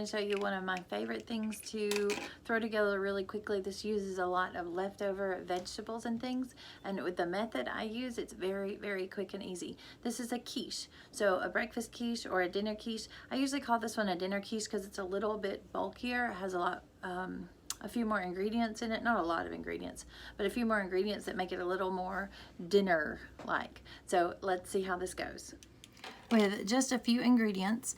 show you one of my favorite things to throw together really quickly. This uses a lot of leftover vegetables and things, and with the method I use, it's very, very quick and easy. This is a quiche, so a breakfast quiche or a dinner quiche. I usually call this one a dinner quiche because it's a little bit bulkier. It has a few more ingredients in it, not a lot of ingredients, but a few more ingredients that make it a little more dinner-like. So let's see how this goes. With just a few ingredients,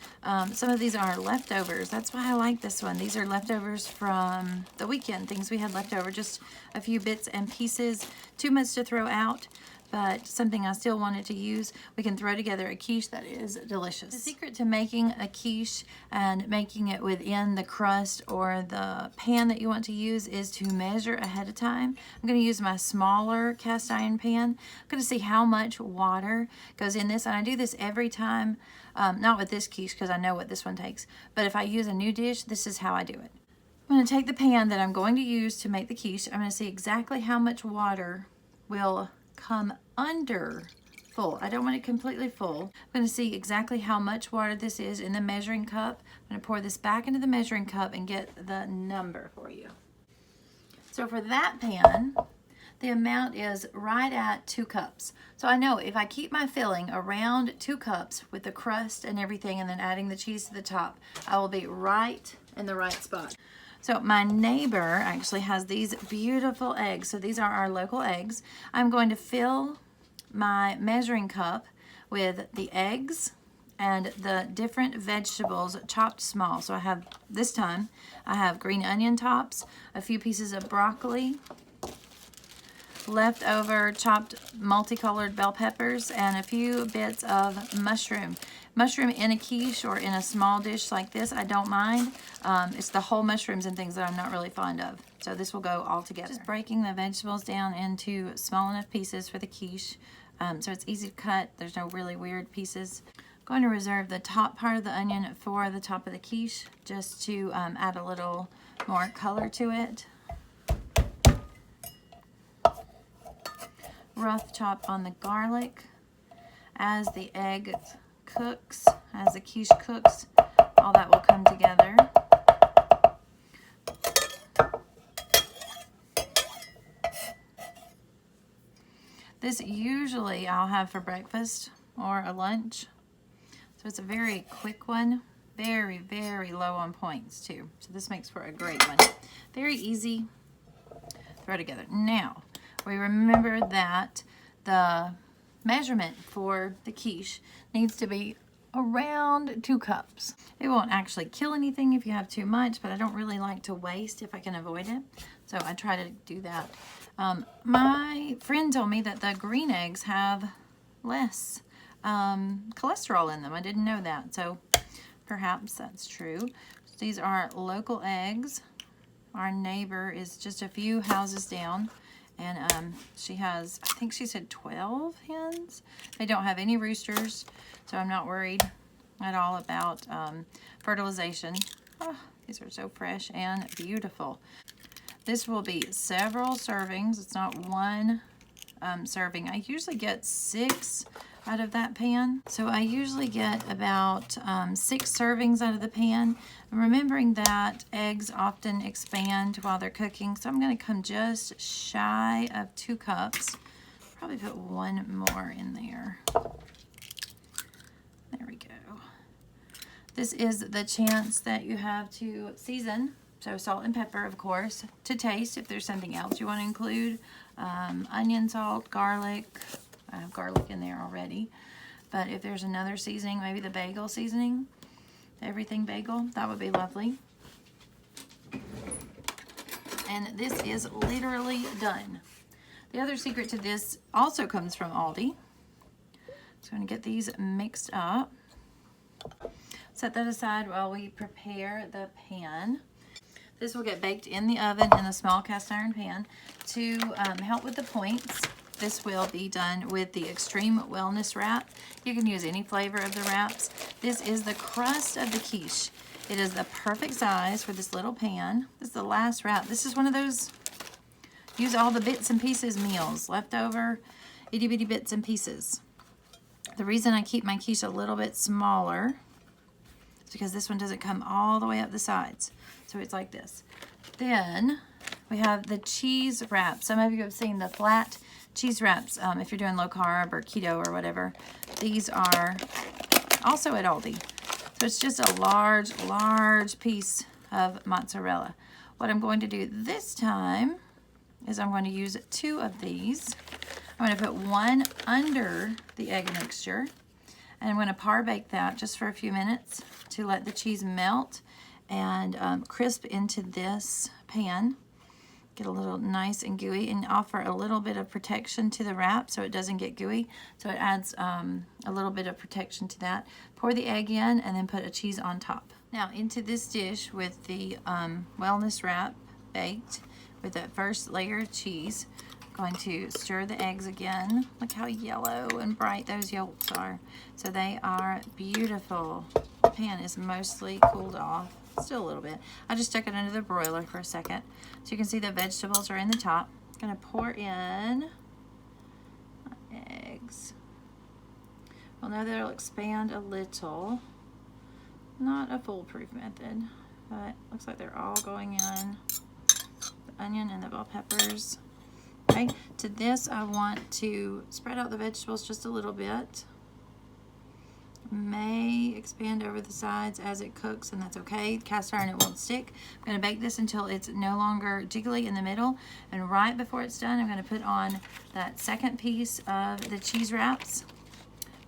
some of these are leftovers. That's why I like this one. These are leftovers from the weekend, things we had left over, just a few bits and pieces, too much to throw out, but something I still wanted to use. We can throw together a quiche that is delicious. The secret to making a quiche and making it within the crust or the pan that you want to use is to measure ahead of time. I'm going to use my smaller cast iron pan. I'm going to see how much water goes in this, and I do this every time, not with this quiche because I know what this one takes, but if I use a new dish, this is how I do it. I'm going to take the pan that I'm going to use to make the quiche. I'm going to see exactly how much water will come under full. I don't want it completely full. I'm going to see exactly how much water this is in the measuring cup. I'm going to pour this back into the measuring cup and get the number for you. So for that pan, the amount is right at 2 cups. So I know if I keep my filling around 2 cups with the crust and everything and then adding the cheese to the top, I will be right in the right spot. So my neighbor actually has these beautiful eggs. So these are our local eggs. I'm going to fill my measuring cup with the eggs and the different vegetables chopped small. So I have, this time, I have green onion tops, a few pieces of broccoli, leftover chopped multicolored bell peppers, and a few bits of mushroom. Mushroom in a quiche or in a small dish like this, I don't mind. It's the whole mushrooms and things that I'm not really fond of. So this will go all together. Just breaking the vegetables down into small enough pieces for the quiche. So it's easy to cut. There's no really weird pieces. I'm going to reserve the top part of the onion for the top of the quiche just to add a little more color to it. Rough chop on the garlic. As the egg cooks, as the quiche cooks, all that will come together. This usually I'll have for breakfast or a lunch. So it's a very quick one. Very, very low on points too. So this makes for a great one. Very easy. Throw together. Now, we remember that the measurement for the quiche needs to be around 2 cups. It won't actually kill anything if you have too much, but I don't really like to waste if I can avoid it. So I try to do that. My friend told me that the green eggs have less cholesterol in them. I didn't know that, so perhaps that's true. These are local eggs. Our neighbor is just a few houses down. And she has, I think she said 12 hens. They don't have any roosters, so I'm not worried at all about fertilization. Oh, these are so fresh and beautiful. This will be several servings. It's not one serving. I usually get 6 out of that pan. So I usually get about 6 servings out of the pan. I'm remembering that eggs often expand while they're cooking, so I'm going to come just shy of 2 cups. Probably put 1 more in there. There we go. This is the chance that you have to season. So salt and pepper, of course, to taste if there's something else you want to include. Onion, salt, garlic. I have garlic in there already. But if there's another seasoning, maybe the bagel seasoning, the everything bagel, that would be lovely. And this is literally done. The other secret to this also comes from Aldi. So I'm going to get these mixed up. Set that aside while we prepare the pan. This will get baked in the oven in the small cast iron pan. To help with the points, this will be done with the Extreme Wellness Wrap. You can use any flavor of the wraps. This is the crust of the quiche. It is the perfect size for this little pan. This is the last wrap. This is one of those use all the bits and pieces meals, leftover itty bitty bits and pieces. The reason I keep my quiche a little bit smaller, because this one doesn't come all the way up the sides. So it's like this. Then we have the cheese wrap. Some of you have seen the flat cheese wraps if you're doing low carb or keto or whatever. These are also at Aldi. So it's just a large piece of mozzarella. What I'm going to do this time is I'm going to use 2 of these. I'm going to put one under the egg mixture, and I'm going to par bake that just for a few minutes to let the cheese melt and crisp into this pan. Get a little nice and gooey, and offer a little bit of protection to the wrap so it doesn't get gooey. So it adds a little bit of protection to that. Pour the egg in and then put a cheese on top. Now into this dish with the wellness wrap baked with that first layer of cheese, I'm going to stir the eggs again. Look how yellow and bright those yolks are. So they are beautiful. The pan is mostly cooled off. Still a little bit. I just stuck it under the broiler for a second. So you can see the vegetables are in the top. I'm going to pour in my eggs. Well, now that'll expand a little. Not a foolproof method, but looks like they're all going in. The onion and the bell peppers. Okay, to this I want to spread out the vegetables just a little bit. May expand over the sides as it cooks, and that's okay. Cast iron, it won't stick. I'm going to bake this until it's no longer jiggly in the middle, and right before it's done I'm going to put on that second piece of the cheese wraps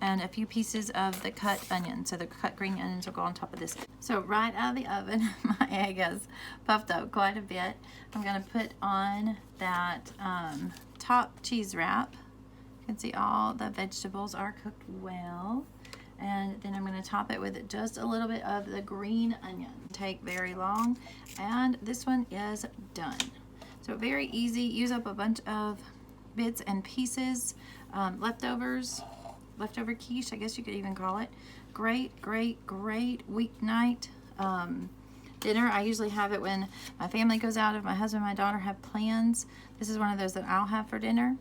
and a few pieces of the cut onion. So the cut green onions will go on top of this. So right out of the oven, my egg has puffed up quite a bit. I'm going to put on that top cheese wrap. You can see all the vegetables are cooked well. And then I'm going to top it with just a little bit of the green onion. Take very long, and this one is done. So very easy. Use up a bunch of bits and pieces, leftover quiche, I guess you could even call it. Great weeknight dinner. I usually have it when my family goes out. If my husband and my daughter have plans, this is one of those that I'll have for dinner.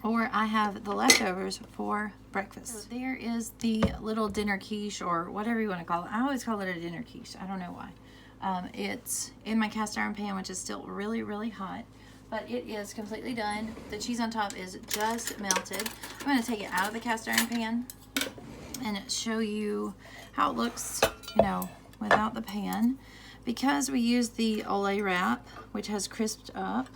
Or I have the leftovers for breakfast. So there is the little dinner quiche, or whatever you want to call it. I always call it a dinner quiche. I don't know why. It's in my cast iron pan, which is still really hot, but it is completely done. The cheese on top is just melted. I'm going to take it out of the cast iron pan and show you how it looks, you know, without the pan. Because we use the ole wrap, which has crisped up,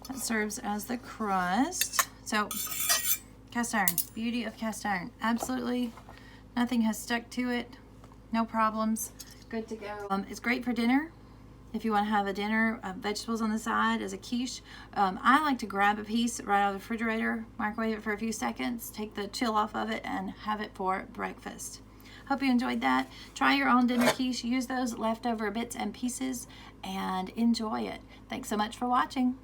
that serves as the crust. So cast iron, beauty of cast iron. Absolutely nothing has stuck to it. No problems. Good to go. It's great for dinner. If you want to have a dinner, vegetables on the side as a quiche. I like to grab a piece right out of the refrigerator, microwave it for a few seconds, take the chill off of it, and have it for breakfast. Hope you enjoyed that. Try your own dinner quiche. Use those leftover bits and pieces and enjoy it. Thanks so much for watching.